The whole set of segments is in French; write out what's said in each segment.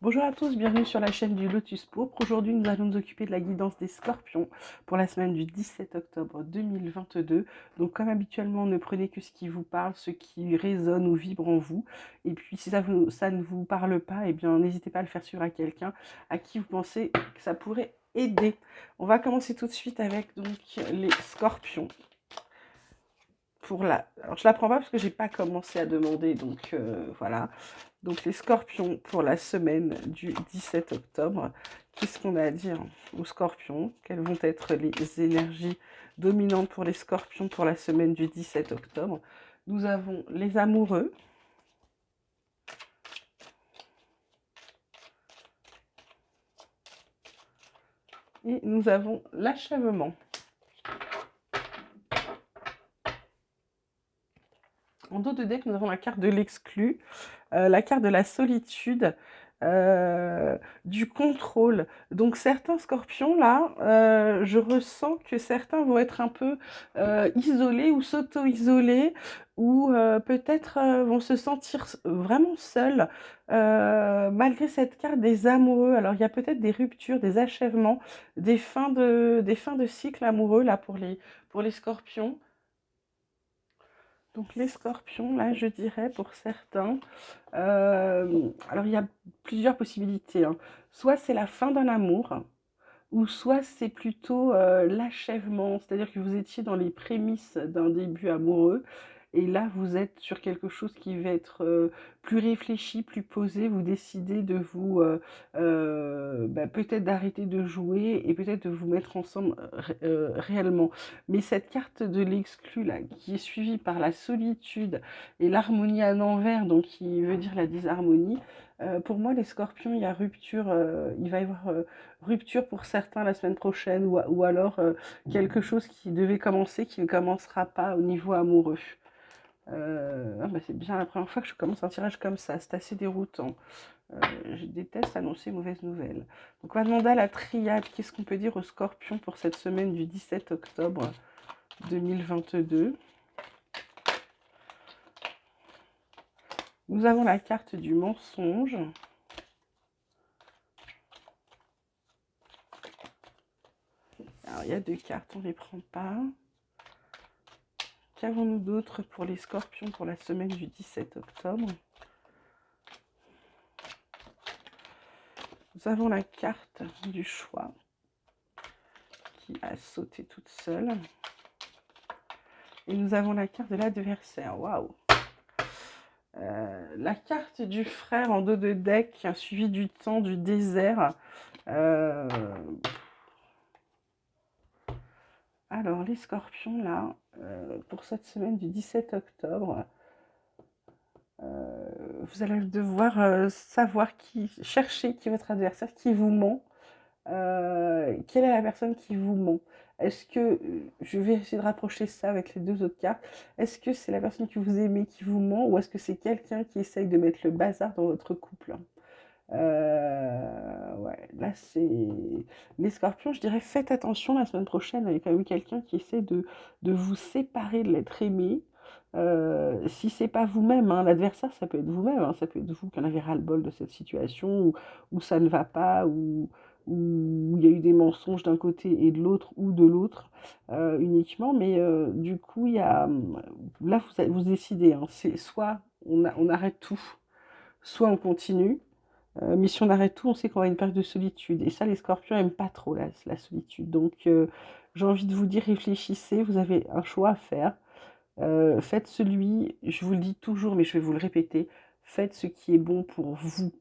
Bonjour à tous, bienvenue sur la chaîne du Lotus Pourpre. Aujourd'hui, nous allons nous occuper de la guidance des scorpions pour la semaine du 17 octobre 2022. Donc, comme habituellement, ne prenez que ce qui vous parle, ce qui résonne ou vibre en vous. Et puis, si ça ne vous parle pas, eh bien, n'hésitez pas à le faire suivre à quelqu'un à qui vous pensez que ça pourrait aider. On va commencer tout de suite avec donc les scorpions. Alors, je la prends pas parce que j'ai pas commencé à demander, donc voilà. Donc les scorpions pour la semaine du 17 octobre. Qu'est-ce qu'on a à dire aux scorpions? Quelles vont être les énergies dominantes pour les scorpions pour la semaine du 17 octobre? Nous avons les amoureux. Et nous avons l'achèvement. En dos de deck, nous avons la carte de l'exclu, la carte de la solitude, du contrôle. Donc certains scorpions, là, je ressens que certains vont être un peu isolés ou s'auto-isoler, ou peut-être vont se sentir vraiment seuls, malgré cette carte des amoureux. Alors il y a peut-être des ruptures, des achèvements, des fins de cycle amoureux, là, pour les scorpions. Donc les scorpions, là, je dirais pour certains, alors il y a plusieurs possibilités, hein. Soit c'est la fin d'un amour, ou soit c'est plutôt l'achèvement, c'est-à-dire que vous étiez dans les prémices d'un début amoureux, et là vous êtes sur quelque chose qui va être plus réfléchi, plus posé, vous décidez de vous, peut-être d'arrêter de jouer, et peut-être de vous mettre ensemble réellement. Mais cette carte de l'exclu, là, qui est suivie par la solitude et l'harmonie à l'envers, donc qui veut dire la disharmonie, pour moi les scorpions, il y a rupture, il va y avoir rupture pour certains la semaine prochaine, ou alors quelque chose qui devait commencer, qui ne commencera pas au niveau amoureux. C'est bien la première fois que je commence un tirage comme ça, c'est assez déroutant. Je déteste annoncer mauvaises nouvelles. Donc on va demander à la triade, qu'est-ce qu'on peut dire aux scorpions pour cette semaine du 17 octobre 2022. Nous avons la carte du mensonge. Alors il y a deux cartes, on ne les prend pas. Qu'avons-nous d'autre pour les scorpions pour la semaine du 17 octobre? Nous avons la carte du choix qui a sauté toute seule. Et nous avons la carte de l'adversaire. Waouh! La carte du frère en dos de deck, suivi du temps, du désert. Alors, les scorpions, là, pour cette semaine du 17 octobre, vous allez devoir savoir chercher qui est votre adversaire, qui vous ment. Quelle est la personne qui vous ment? Est-ce que, je vais essayer de rapprocher ça avec les deux autres cartes, est-ce que c'est la personne que vous aimez qui vous ment, ou est-ce que c'est quelqu'un qui essaye de mettre le bazar dans votre couple? Ouais, là c'est... Les scorpions, je dirais faites attention la semaine prochaine avec quelqu'un qui essaie de vous séparer de l'être aimé. Si c'est pas vous-même, hein, l'adversaire, ça peut être vous-même, hein, ça peut être vous qui en avez ras-le-bol de cette situation, où ça ne va pas, où il y a eu des mensonges d'un côté et de l'autre, ou de l'autre uniquement, mais du coup, là, vous décidez, hein, c'est soit on arrête tout, soit on continue. Mais si on arrête tout, on sait qu'on va à une période de solitude. Et ça, les scorpions n'aiment pas trop la solitude. Donc, j'ai envie de vous dire, réfléchissez, vous avez un choix à faire. Faites celui, je vous le dis toujours, mais je vais vous le répéter, faites ce qui est bon pour vous.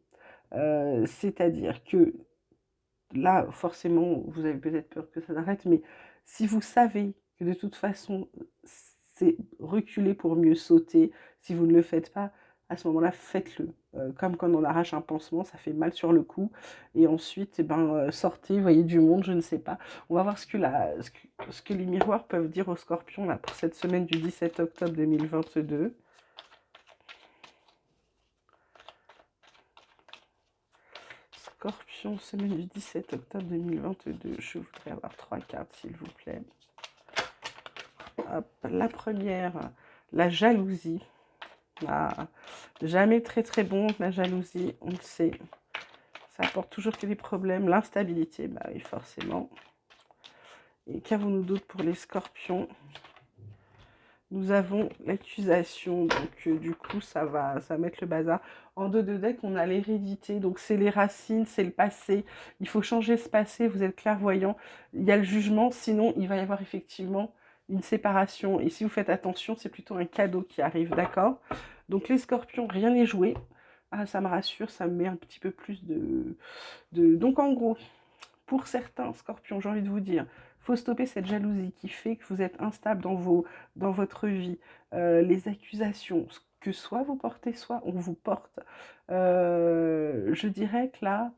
C'est-à-dire que là, forcément, vous avez peut-être peur que ça s'arrête, mais si vous savez que de toute façon, c'est reculer pour mieux sauter, si vous ne le faites pas, à ce moment-là, faites-le. Comme quand on arrache un pansement, ça fait mal sur le coup. Et ensuite, sortez, voyez du monde, je ne sais pas. On va voir ce que les miroirs peuvent dire aux scorpions là, pour cette semaine du 17 octobre 2022. Scorpion, semaine du 17 octobre 2022. Je voudrais avoir 3 cartes, s'il vous plaît. Hop, la première, la jalousie. Ah, jamais très très bon, la jalousie, on le sait. Ça apporte toujours que des problèmes. L'instabilité, bah oui, forcément. Et qu'avons-nous d'autre pour les scorpions? Nous avons l'accusation, donc du coup ça va mettre le bazar. En dos de deck, on a l'hérédité, donc c'est les racines, c'est le passé. Il faut changer ce passé, vous êtes clairvoyant. Il y a le jugement, sinon il va y avoir effectivement une séparation. Et si vous faites attention, c'est plutôt un cadeau qui arrive, d'accord? Donc les scorpions, rien n'est joué. Ah, ça me rassure, ça me met un petit peu plus de... Donc en gros, pour certains scorpions, j'ai envie de vous dire, il faut stopper cette jalousie qui fait que vous êtes instable dans votre vie. Les accusations, que soit vous portez, soit on vous porte. Je dirais que là,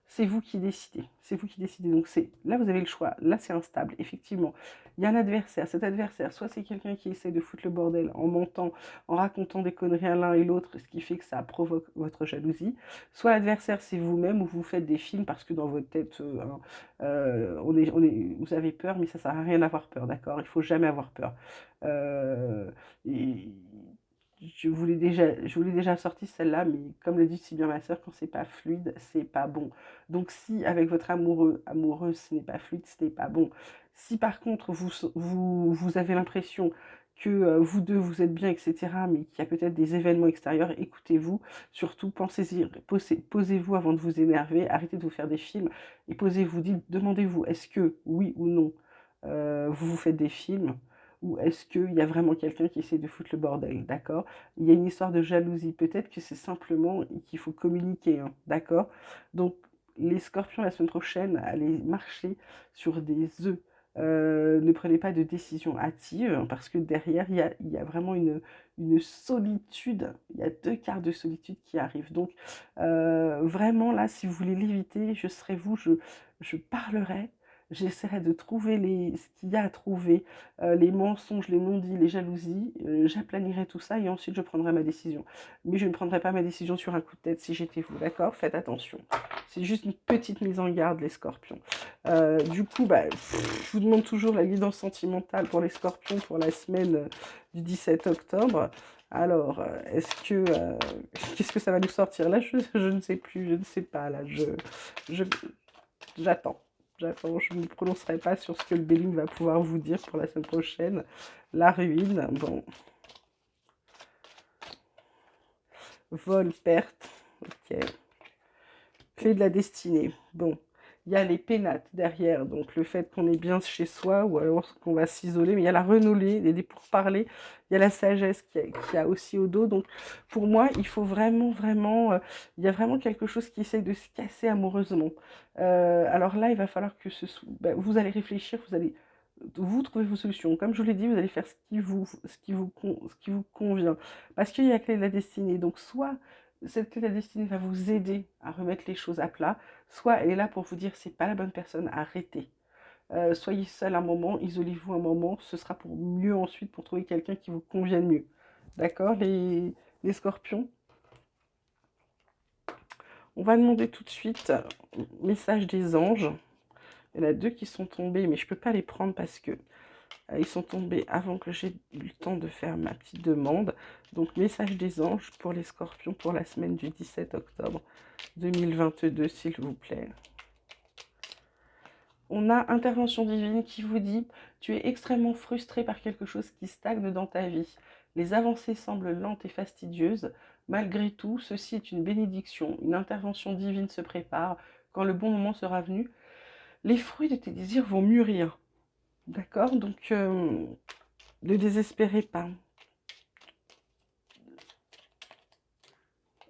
c'est vous qui décidez. C'est vous qui décidez. Donc là, vous avez le choix. Là, c'est instable, effectivement. Il y a un adversaire. Cet adversaire, soit c'est quelqu'un qui essaie de foutre le bordel en mentant, en racontant des conneries à l'un et l'autre, ce qui fait que ça provoque votre jalousie. Soit l'adversaire, c'est vous-même, ou vous faites des films parce que dans votre tête, vous avez peur, mais ça sert à rien d'avoir peur, d'accord? Il faut jamais avoir peur. Et je vous l'ai déjà sorti celle-là, mais comme le dit si bien ma soeur, quand c'est pas fluide, c'est pas bon. Donc si avec votre amoureux, amoureuse, ce n'est pas fluide, ce n'est pas bon. Si par contre vous avez l'impression que vous deux vous êtes bien, etc., mais qu'il y a peut-être des événements extérieurs, écoutez-vous, surtout pensez-y, posez-vous avant de vous énerver, arrêtez de vous faire des films et posez-vous, demandez-vous, est-ce que oui ou non vous vous faites des films ou est-ce qu'il y a vraiment quelqu'un qui essaie de foutre le bordel, d'accord? Il y a une histoire de jalousie, peut-être que c'est simplement qu'il faut communiquer, hein, d'accord? Donc, les scorpions, la semaine prochaine, allez marcher sur des œufs. Ne prenez pas de décision hâtive, parce que derrière, il y a vraiment une solitude, il y a 2 quarts de solitude qui arrivent. Donc, vraiment, là, si vous voulez l'éviter, je serai vous, je parlerai, j'essaierai de trouver ce qu'il y a à trouver, les mensonges, les non-dits, les jalousies, j'aplanirai tout ça et ensuite je prendrai ma décision. Mais je ne prendrai pas ma décision sur un coup de tête si j'étais vous, d'accord? Faites attention. C'est juste une petite mise en garde, les scorpions. Du coup, bah, je vous demande toujours la guidance sentimentale pour les scorpions pour la semaine du 17 octobre. Alors, qu'est-ce que ça va nous sortir? Là, je ne sais plus, je ne sais pas, là, je, j'attends. J'attends, je ne me prononcerai pas sur ce que le Béling va pouvoir vous dire pour la semaine prochaine. La ruine, bon. Vol, perte, ok. Clé de la destinée, bon. Il y a les pénates derrière, donc le fait qu'on est bien chez soi ou alors qu'on va s'isoler, mais il y a la renouvelée, des pourparlers, il y a la sagesse qui a aussi au dos. Donc pour moi, il faut vraiment, il y a vraiment quelque chose qui essaye de se casser amoureusement. Alors là, il va falloir que vous allez réfléchir, vous trouvez vos solutions. Comme je vous l'ai dit, vous allez faire ce qui vous convient. Parce qu'il y a la clé de la destinée. Donc soit cette clé de la destinée va vous aider à remettre les choses à plat, soit elle est là pour vous dire c'est pas la bonne personne, arrêtez. Soyez seul un moment, isolez-vous un moment, ce sera pour mieux ensuite pour trouver quelqu'un qui vous convienne mieux. D'accord, les scorpions? On va demander tout de suite message des anges. Il y en a 2 qui sont tombés, mais je ne peux pas les prendre parce que ils sont tombés avant que j'ai eu le temps de faire ma petite demande. Donc, message des anges pour les scorpions pour la semaine du 17 octobre 2022, s'il vous plaît. On a intervention divine qui vous dit « Tu es extrêmement frustré par quelque chose qui stagne dans ta vie. Les avancées semblent lentes et fastidieuses. Malgré tout, ceci est une bénédiction. Une intervention divine se prépare. Quand le bon moment sera venu, les fruits de tes désirs vont mûrir. » D'accord? Donc, ne désespérez pas.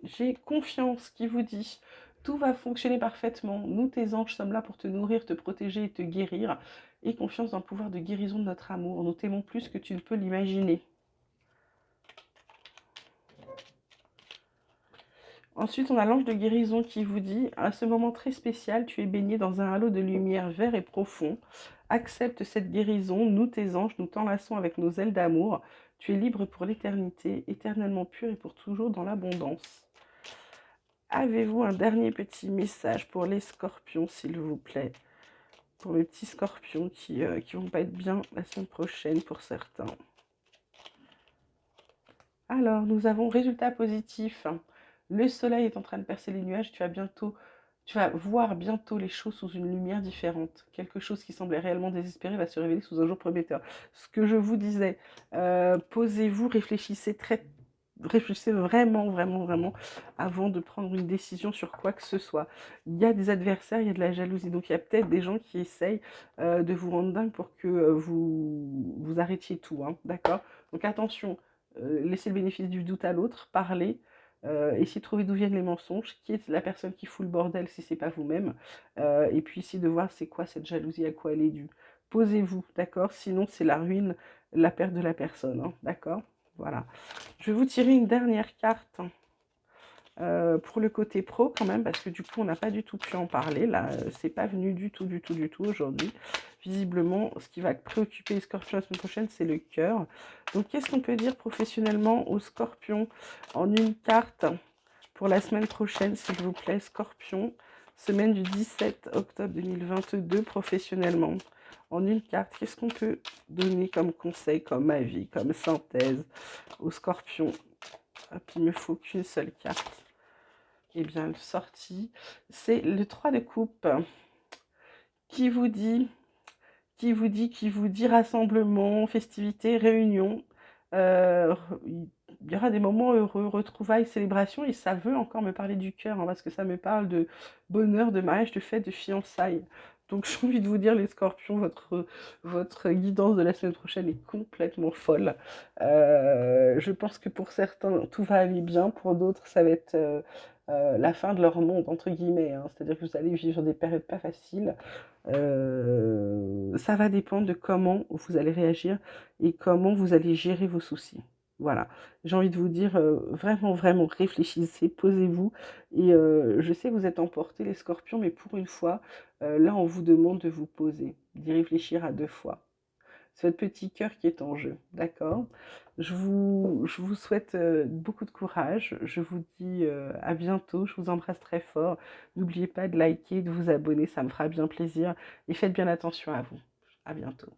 J'ai confiance qui vous dit tout va fonctionner parfaitement. Nous, tes anges, sommes là pour te nourrir, te protéger et te guérir. Et confiance dans le pouvoir de guérison de notre amour. Nous t'aimons plus que tu ne peux l'imaginer. Ensuite, on a l'ange de guérison qui vous dit à ce moment très spécial, tu es baigné dans un halo de lumière vert et profond. Accepte cette guérison. Nous, tes anges, nous t'enlaçons avec nos ailes d'amour. Tu es libre pour l'éternité, éternellement pur et pour toujours dans l'abondance. Avez-vous un dernier petit message pour les scorpions, s'il vous plaît? Pour les petits scorpions qui vont pas être bien la semaine prochaine pour certains. Alors, nous avons résultat positif. Le soleil est en train de percer les nuages. Tu as bientôt Tu vas voir bientôt les choses sous une lumière différente. Quelque chose qui semblait réellement désespéré va se révéler sous un jour prometteur. Ce que je vous disais, posez-vous, réfléchissez vraiment, vraiment, vraiment avant de prendre une décision sur quoi que ce soit. Il y a des adversaires, il y a de la jalousie. Donc il y a peut-être des gens qui essayent de vous rendre dingue pour que vous arrêtiez tout. Hein, d'accord? Donc attention, laissez le bénéfice du doute à l'autre, parlez. Essayez de trouver d'où viennent les mensonges, qui est la personne qui fout le bordel si c'est pas vous-même, et puis essayez de voir c'est quoi cette jalousie, à quoi elle est due. Posez-vous, d'accord? Sinon c'est la ruine, la perte de la personne, hein, d'accord? Voilà. Je vais vous tirer une dernière carte pour le côté pro quand même, parce que du coup on n'a pas du tout pu en parler, là, c'est pas venu du tout, du tout, du tout aujourd'hui. Visiblement, ce qui va préoccuper les scorpions la semaine prochaine, c'est le cœur. Donc qu'est-ce qu'on peut dire professionnellement aux scorpions en une carte pour la semaine prochaine, s'il vous plaît, scorpion, semaine du 17 octobre 2022, professionnellement. En une carte, qu'est-ce qu'on peut donner comme conseil, comme avis, comme synthèse aux scorpions? Hop, il me faut qu'une seule carte. Eh bien, sortie, c'est le 3 de coupe qui vous dit, qui vous dit rassemblement, festivité, réunion. Euh, il y aura des moments heureux, retrouvailles, célébrations, et ça veut encore me parler du cœur, hein, parce que ça me parle de bonheur, de mariage, de fête, de fiançailles. Donc j'ai envie de vous dire, les scorpions, votre guidance de la semaine prochaine est complètement folle. Je pense que pour certains, tout va aller bien, pour d'autres, ça va être la fin de leur monde, entre guillemets, hein. C'est-à-dire que vous allez vivre des périodes pas faciles. Ça va dépendre de comment vous allez réagir et comment vous allez gérer vos soucis. Voilà, j'ai envie de vous dire, vraiment, vraiment, réfléchissez, posez-vous. Et je sais que vous êtes emportés, les scorpions, mais pour une fois, là, on vous demande de vous poser, d'y réfléchir à deux fois. C'est votre petit cœur qui est en jeu, d'accord? Je vous souhaite beaucoup de courage. Je vous dis à bientôt. Je vous embrasse très fort. N'oubliez pas de liker, de vous abonner, ça me fera bien plaisir. Et faites bien attention à vous. À bientôt.